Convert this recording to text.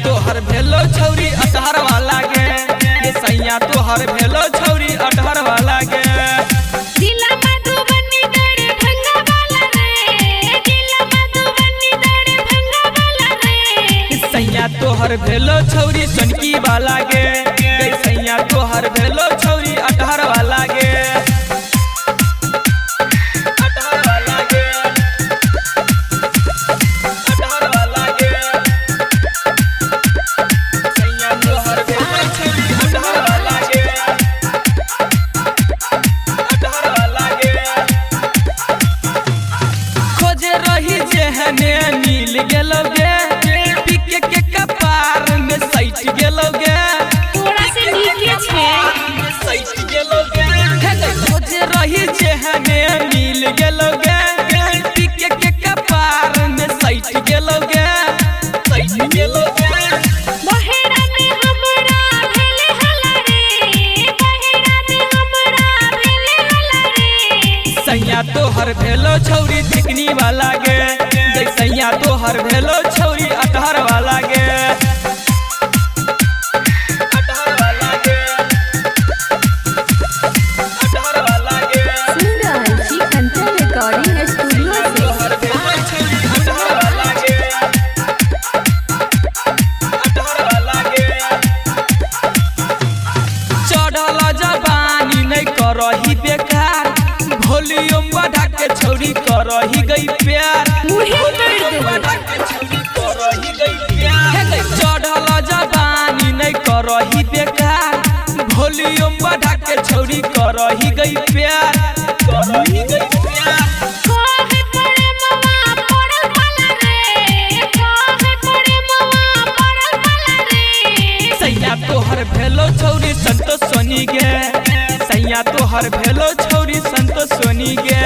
तोहर भेलो छौरी अटहर वाला गे ये सैया तोहर भेलो छौरी अटहर वाला गे जिला मधुबनी दड़े भंगा वाला रे जिला मधुबनी दड़े भंगा वाला रे सैया तोहर भेलो छौरी सनकी वाला गे सैया तोहर भेलो छौरी अटहर वाला गे मिल गेलोगे पिके के कपार में सैट गेलोगे थोड़ा से नीचे छे सैट गेलोगे खोज रही जे हमें मिल गेलोगे पिके के कपार में सैट गेलोगे सैट गेलोगे बहेरा में हमरा भेले हला रे बहेरा में हमरा भेले हला रे सैया तोहर भेलो छौरी चिकनी वाला गे सैया तोहर भेलो छौरी अटहर वाला गे अटहर वाला गे अटहर वाला गे सुंदर कंचन रिकॉर्डिंग स्टूडियो से तोहर भेलो छौरी अटहर वाला गे अटहर वाला गे चढ़ल जवानी नहीं करही बेकार वॉल्यूम बढ़ा के छौरी करही गई प्यार चढ़ल जवानी नहीं करही बेकार वॉल्यूम बढ़ा के छौरी करही गई प्यार करही गई प्यार काहे पड़े मवा पड़ल वाला रे काहे पड़े मवा पड़ल वाला रे सैया तोहर भेलो छौरी संतोष सोनी गे सैया तोहर भेलो छौरी संतोष सोनी गे